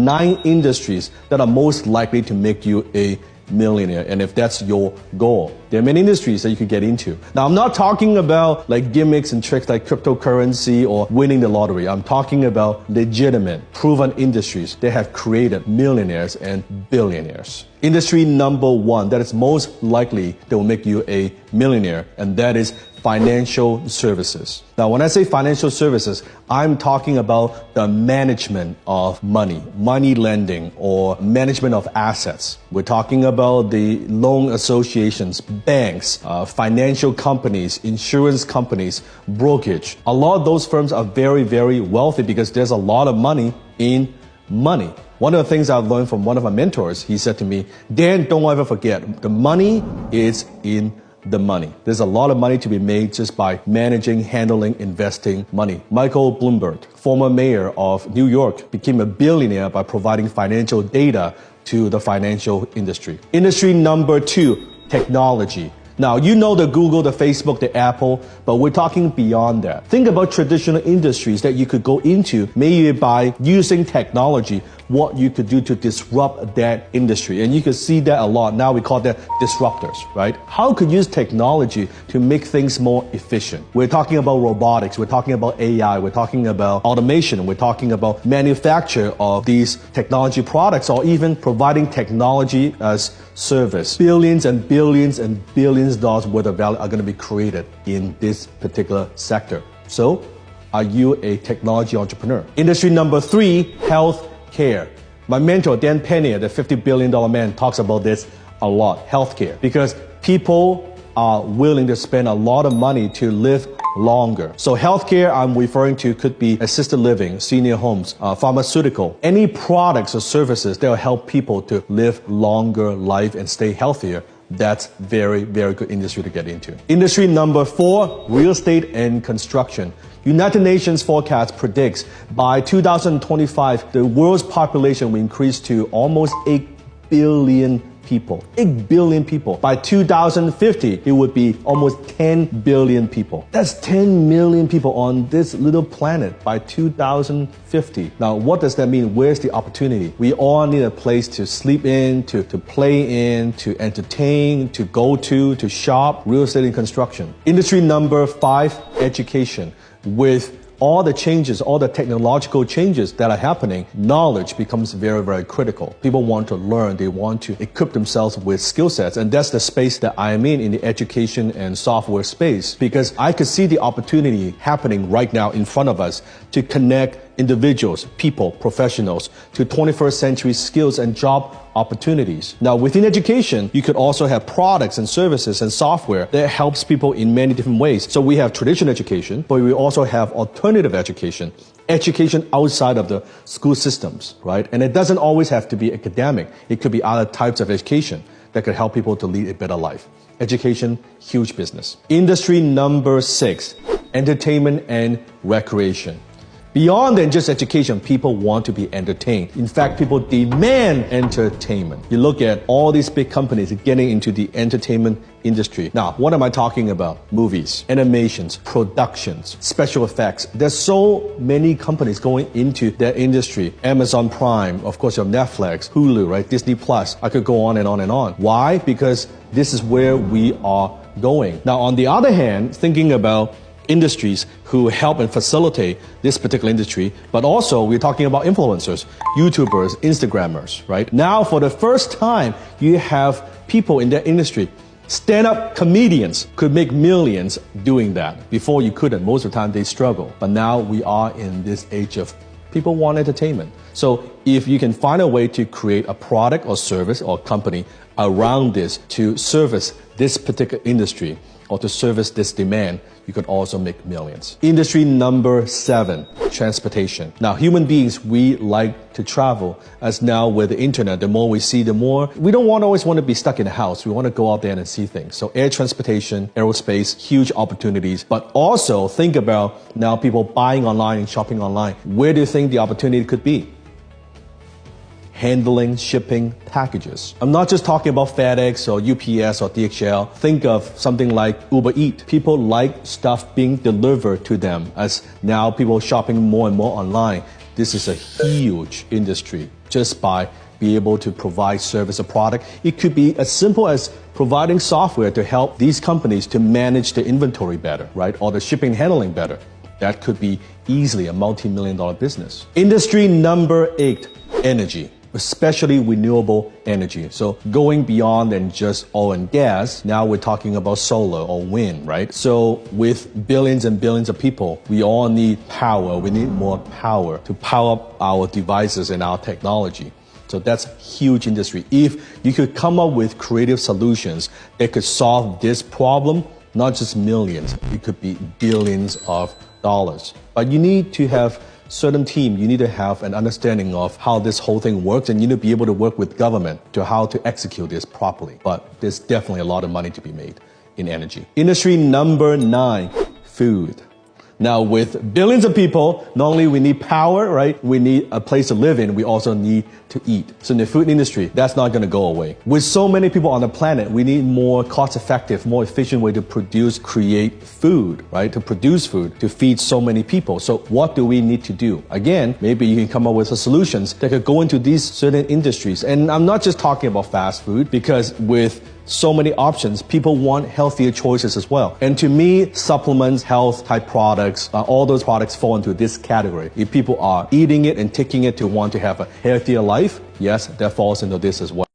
9 industries that are most likely to make you a millionaire, and if that's your goal. There are many industries that you could get into. Now, I'm not talking about like gimmicks and tricks like cryptocurrency or winning the lottery. I'm talking about legitimate, proven industries that have created millionaires and billionaires. Industry number 1 that is most likely that will make you a millionaire, and that is financial services. Now, when I say financial services, I'm talking about the management of money, money lending, or management of assets. We're talking about the loan associations, banks, financial companies, insurance companies, brokerage. A lot of those firms are very, very wealthy because there's a lot of money in money. One of the things I've learned from one of my mentors, he said to me, Dan, don't ever forget, the money is in the money. There's a lot of money to be made just by managing, handling, investing money. Michael Bloomberg, former mayor of New York, became a billionaire by providing financial data to the financial industry. Industry number 2, technology. Now, you know the Google, the Facebook, the Apple, but we're talking beyond that. Think about traditional industries that you could go into, maybe by using technology, what you could do to disrupt that industry. And you can see that a lot. Now we call that disruptors, right? How could you use technology to make things more efficient? We're talking about robotics, we're talking about AI, we're talking about automation, we're talking about manufacture of these technology products, or even providing technology as service. Billions and billions and billions of dollars worth of value are going to be created in this particular sector. So, are you a technology entrepreneur? Industry number 3, health care. My mentor, Dan Pennier, the $50 billion man, talks about this a lot, healthcare, because people are willing to spend a lot of money to live longer. So healthcare I'm referring to could be assisted living, senior homes, pharmaceutical, any products or services that will help people to live longer life and stay healthier. That's very, very good industry to get into. Industry number 4, real estate and construction. United Nations forecast predicts by 2025, the world's population will increase to almost 8 billion people. 8 billion people. By 2050, it would be almost 10 billion people. That's 10 million people on this little planet by 2050. Now, what does that mean? Where's the opportunity? We all need a place to sleep in, to play in, to entertain, to go to shop, real estate and construction. Industry number 5, education. With all the changes, all the technological changes that are happening, knowledge becomes very, very critical. People want to learn, they want to equip themselves with skill sets, and that's the space that I am in the education and software space, because I could see the opportunity happening right now in front of us to connect individuals, people, professionals to 21st century skills and job opportunities. Now, within education, you could also have products and services and software that helps people in many different ways. So we have traditional education, but we also have alternative education, education outside of the school systems, right? And it doesn't always have to be academic. It could be other types of education that could help people to lead a better life. Education, huge business. Industry number 6, entertainment and recreation. Beyond than just education, people want to be entertained. In fact, people demand entertainment. You look at all these big companies getting into the entertainment industry. Now, what am I talking about? Movies, animations, productions, special effects. There's so many companies going into that industry. Amazon Prime, of course, you have Netflix, Hulu, right? Disney Plus. I could go on and on and on. Why? Because this is where we are going. Now, on the other hand, thinking about industries who help and facilitate this particular industry, but also we're talking about influencers, YouTubers, Instagrammers, right? Now, for the first time, you have people in that industry. Stand-up comedians could make millions doing that. Before you couldn't. Most of the time they struggle. But now we are in this age of people want entertainment. So if you can find a way to create a product or service or company around this to service this particular industry, or to service this demand, you could also make millions. Industry number 7, transportation. Now, human beings, we like to travel. As now with the internet, the more we see, the more we don't always want to be stuck in a house. We want to go out there and see things. So air transportation, aerospace, huge opportunities. But also think about now people buying online and shopping online. Where do you think the opportunity could be? Handling, shipping packages. I'm not just talking about FedEx or UPS or DHL. Think of something like Uber Eats. People like stuff being delivered to them as now people are shopping more and more online. This is a huge industry. just by be able to provide service or product. It could be as simple as providing software to help these companies to manage their inventory better, right? Or the shipping handling better. That could be easily a multi-million-dollar business. Industry number 8, energy, especially renewable energy. So going beyond than just oil and gas, now we're talking about solar or wind, right? So with billions and billions of people, we all need power. We need more power to power up our devices and our technology. So that's a huge industry. If you could come up with creative solutions that could solve this problem, not just millions, it could be billions of dollars. But you need to have certain team, you need to have an understanding of how this whole thing works, and you need to be able to work with government to how to execute this properly. But there's definitely a lot of money to be made in energy. Industry number 9, food. Now, with billions of people, not only we need power, right? We need a place to live in. We also need to eat. So in the food industry, that's not going to go away. With so many people on the planet, we need more cost-effective, more efficient way to create food, right? To produce food, to feed so many people. So what do we need to do? Again, maybe you can come up with some solutions that could go into these certain industries. And I'm not just talking about fast food, because with so many options, people want healthier choices as well. And to me, supplements, health type products, all those products fall into this category. If people are eating it and taking it to want to have a healthier life, yes, that falls into this as well.